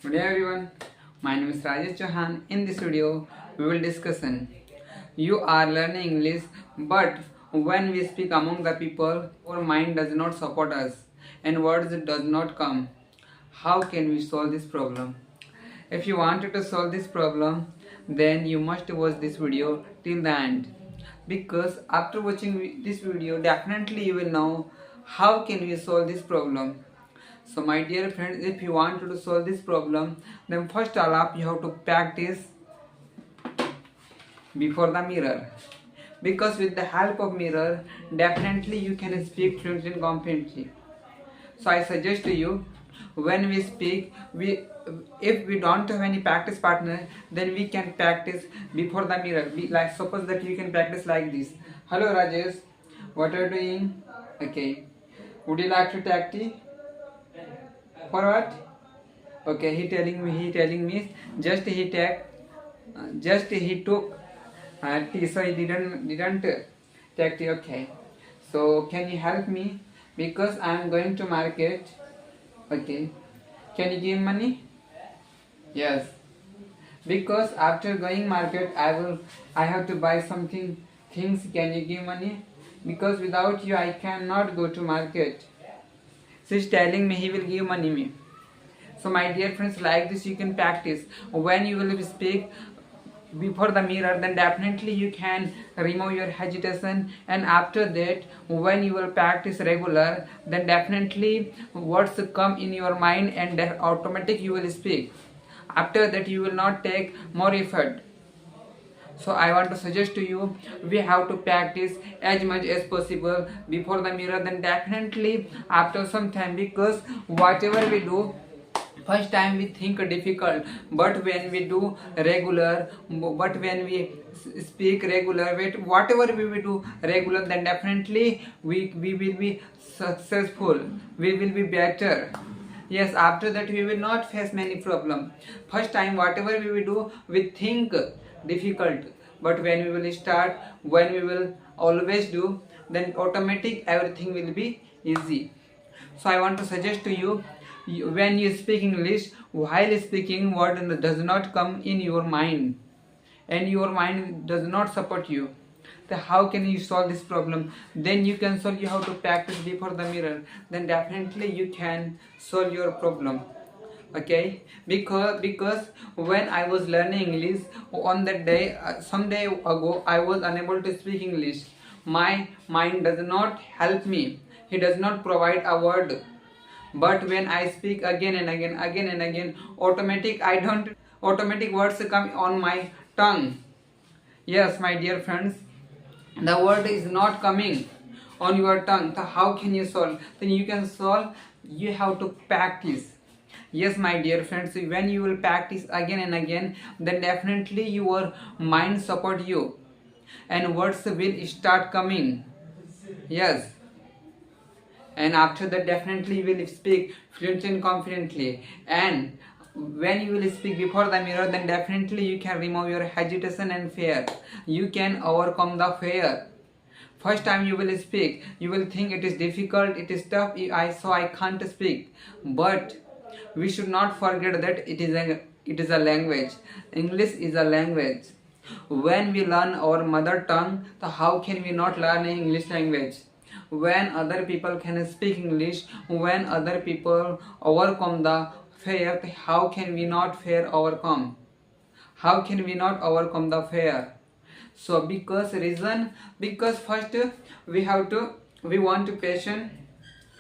Good day everyone, my name is Rajesh Chauhan. In this video, we will discuss you are learning English, but when we speak among the people, our mind does not support us and words does not come. How can we solve this problem? If you wanted to solve this problem, then you must watch this video till the end. Because after watching this video, definitely you will know how can we solve this problem. So my dear friends, if you want to solve this problem, then first all up you have to practice before the mirror. Because with the help of mirror, definitely you can speak fluently and confidently. So I suggest to you, when we speak, if we don't have any practice partner, then we can practice before the mirror. Like suppose that you can practice like this. Hello Rajesh, what are you doing? Okay. Would you like to take tea? For what? Okay, he telling me just he took tea, so he didn't take tea. Okay, so can you help me because I am going to market? Okay, can you give money? Yes, because after going market I have to buy something things. Can you give money? Because without you I cannot go to market. So he's telling me he will give money me. So my dear friends, like this you can practice. When you will speak before the mirror, then definitely you can remove your hesitation, and after that when you will practice regular, then definitely words come in your mind and automatic you will speak. After that you will not take more effort. So I want to suggest to you, we have to practice as much as possible before the mirror, then definitely after some time, because whatever we do first time we think difficult, but when we do regular, but when we speak regular, whatever we will do regular, then definitely we will be successful, we will be better. Yes, after that we will not face many problem. First time whatever we will do, we think difficult, but when we will start, when we will always do, then automatic everything will be easy. So I want to suggest to you, when you speak English, while speaking word does not come in your mind and your mind does not support you, then how can you solve this problem? Then you can solve. You have to practice before the mirror, then definitely you can solve your problem. Okay, because when I was learning English on that day, some day ago, I was unable to speak English. My mind does not help me, he does not provide a word. But when I speak again and again, automatic words come on my tongue. Yes, my dear friends, the word is not coming on your tongue. So how can you solve? Then you can solve, you have to practice. Yes, my dear friends, when you will practice again and again, then definitely your mind support you and words will start coming. Yes, and after that definitely you will speak fluently and confidently. And when you will speak before the mirror, then definitely you can remove your hesitation and fear. You can overcome the fear. First time you will speak, you will think it is difficult, it is tough, I can't speak. But we should not forget that it is a language. English is a language. When we learn our mother tongue, so how can we not learn English language? When other people can speak English, when other people overcome the fear, how can we not fear overcome? How can we not overcome the fear? So because first we want to passion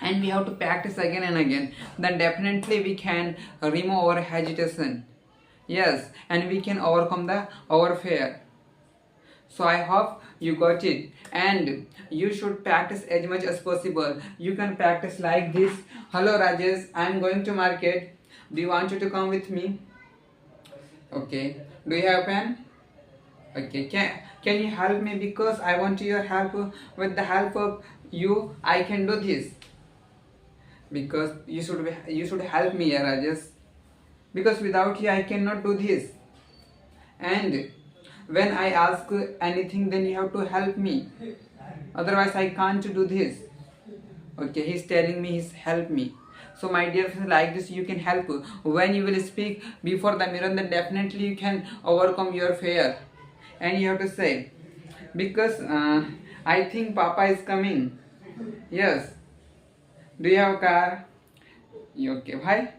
and we have to practice again and again, then definitely we can remove our hesitation. Yes, and we can overcome our fear. So I hope you got it, and you should practice as much as possible. You can practice like this. Hello Rajesh, I am going to market. Do you want you to come with me? Okay. Do you have a pen? Okay. Can you help me, because I want your help. With the help of you, I can do this. Because you should help me, Rajesh. Because without you, I cannot do this. And when I ask anything, then you have to help me. Otherwise, I can't do this. Okay, he's telling me he's help me. So my dear friends, like this you can help. When you will speak before the mirror, then definitely you can overcome your fear. And you have to say, because I think Papa is coming. Yes. Do you have a car? Okay. Why?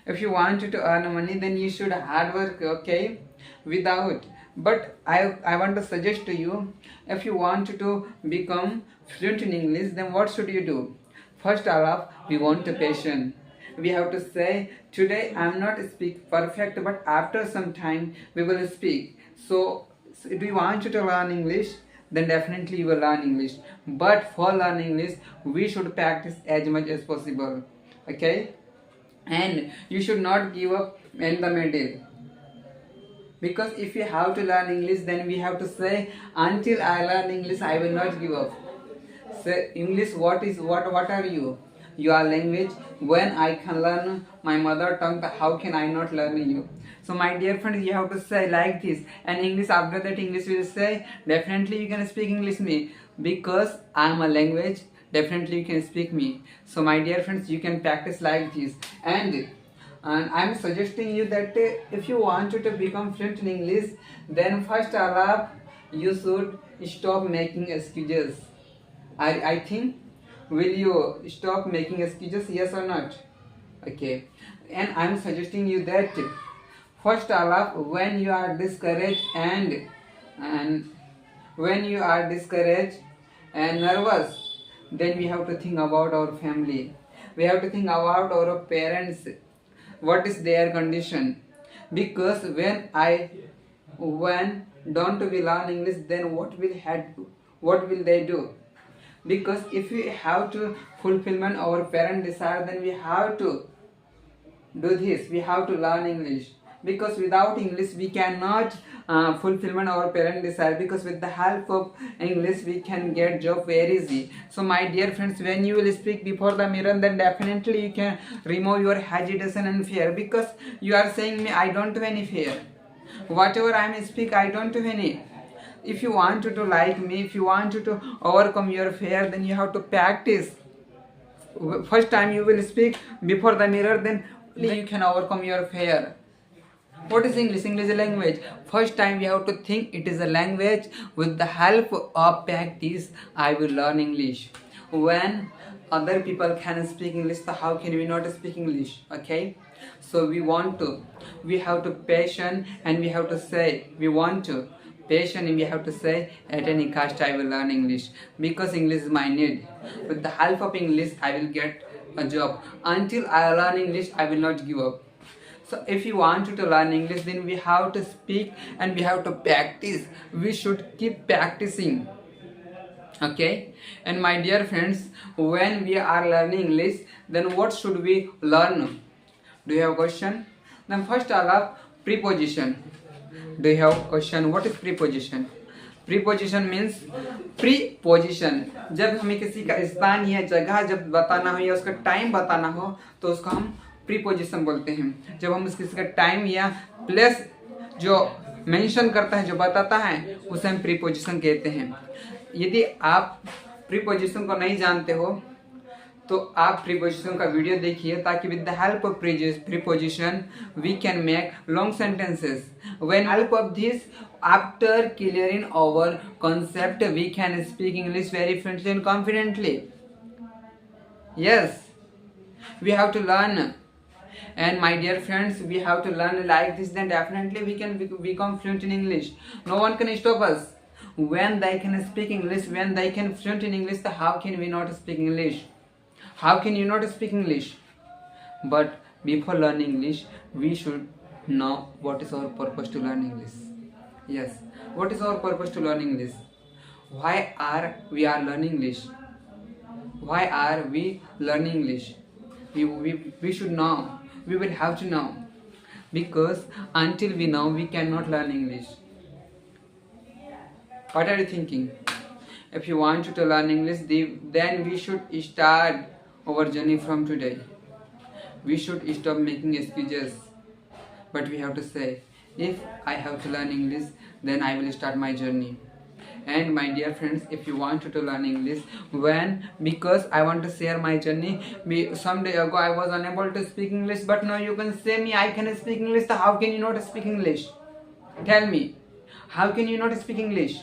If you want to earn money, then you should hard work, okay? Without. But I want to suggest to you, if you want to become fluent in English, then what should you do? First of all, we want a patient. We have to say, today I am not speak perfect, but after some time we will speak. So if you want to learn English, then definitely you will learn English. But for learning English, we should practice as much as possible. Okay? And you should not give up in the middle. Because if you have to learn English, then we have to say, until I learn English, I will not give up. Say, English, what are you? You are language. When I can learn my mother tongue, how can I not learn you? So my dear friends, you have to say like this. And English, after that English will say, definitely you can speak English me. Because I am a language, definitely you can speak me. So my dear friends, you can practice like this. And I'm suggesting you that if you want to become fluent in English, then first of all, you should stop making excuses. I think, will you stop making excuses, yes or not? Okay. And I'm suggesting you that first of all, when you are discouraged and when you are discouraged and nervous, then we have to think about our family. We have to think about our parents. What is their condition? Because when don't we learn English, then what will they do? Because if we have to fulfillment our parent desire, then we have to do this. We have to learn English. Because without English we cannot fulfillment our parent desire. Because with the help of English we can get job very easy. So my dear friends, when you will speak before the mirror, then definitely you can remove your hesitation and fear. Because you are saying me, I don't have any fear. Whatever I am speak, I don't have any. If you want to like me, if you want to overcome your fear, then you have to practice. First time you will speak before the mirror, then you can overcome your fear. What is English? English is a language. First time we have to think it is a language. With the help of practice, I will learn English. When other people can speak English, so how can we not speak English? Okay? So we have to patient, and we have to say, we want to patient, and we have to say, at any cost I will learn English. Because English is my need. With the help of English, I will get a job. Until I learn English, I will not give up. So if you want to learn English, then we have to speak and we have to practice. We should keep practicing. Okay? And my dear friends, when we are learning English, then what should we learn? Do you have a question? Then first of all, preposition. Do you have a question? What is preposition? Preposition means preposition. जब हमें किसी का स्थान या जगह जब बताना हो या उसका टाइम बताना हो, तो उसको हम प्रीपोजिशन बोलते हैं. जब हम किसी का टाइम या प्लेस जो मेंशन करता है, जो बताता है, उसे हम प्रीपोजिशन कहते हैं. यदि आप प्रीपोजिशन को नहीं जानते हो, तो आप प्रीपोजिशन का वीडियो देखिए, ताकि with the help of preposition we can make long sentences. When help of this, after clearing our concept, we can speak English very fluently and confidently. Yes, we have to learn. And my dear friends, we have to learn like this, then definitely we can become fluent in English. No one can stop us. When they can speak English, when they can fluent in English, then how can we not speak English? How can you not speak English? But before learning English, we should know what is our purpose to learn English. Yes, what is our purpose to learn English? Why are we learning English? Why are we learning English? We should know. We will have to know. Because until we know, we cannot learn English. What are you thinking? If you want to learn English, then we should start our journey from today. We should stop making excuses. But we have to say, if I have to learn English, then I will start my journey. And my dear friends, if you want to learn English, because I want to share my journey. Some day ago I was unable to speak English, but now you can say me I can speak English. So how can you not speak English? Tell me, how can you not speak English?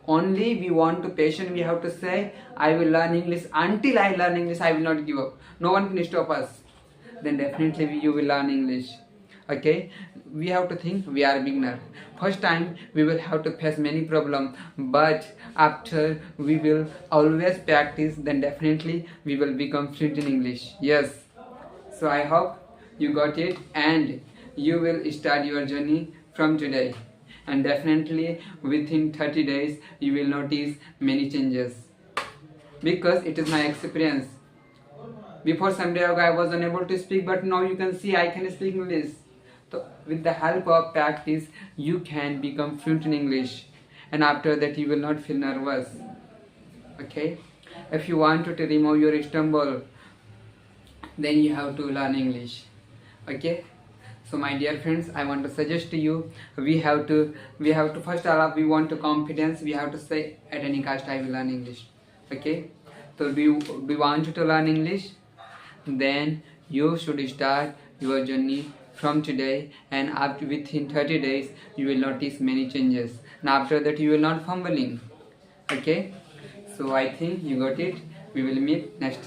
Only we want to patient. We have to say I will learn English. Until I learn English, I will not give up. No one can stop us. Then definitely you will learn English. Okay, we have to think we are beginner. First time we will have to face many problems, but after we will always practice, then definitely we will become fluent in English. Yes. So I hope you got it, and you will start your journey from today. And definitely within 30 days you will notice many changes, because it is my experience. Before some day ago I was unable to speak, but now you can see I can speak English. So with the help of practice you can become fluent in English, and after that you will not feel nervous. Okay, if you want to remove your stumble, then you have to learn English. Okay, so my dear friends, I want to suggest to you, we have to first of all, we want to confidence. We have to say at any cost I will learn English. Okay, so do you want to learn English? Then you should start your journey from today, and after within 30 days you will notice many changes, and after that you will not fumbling. Okay, so I think you got it. We will meet next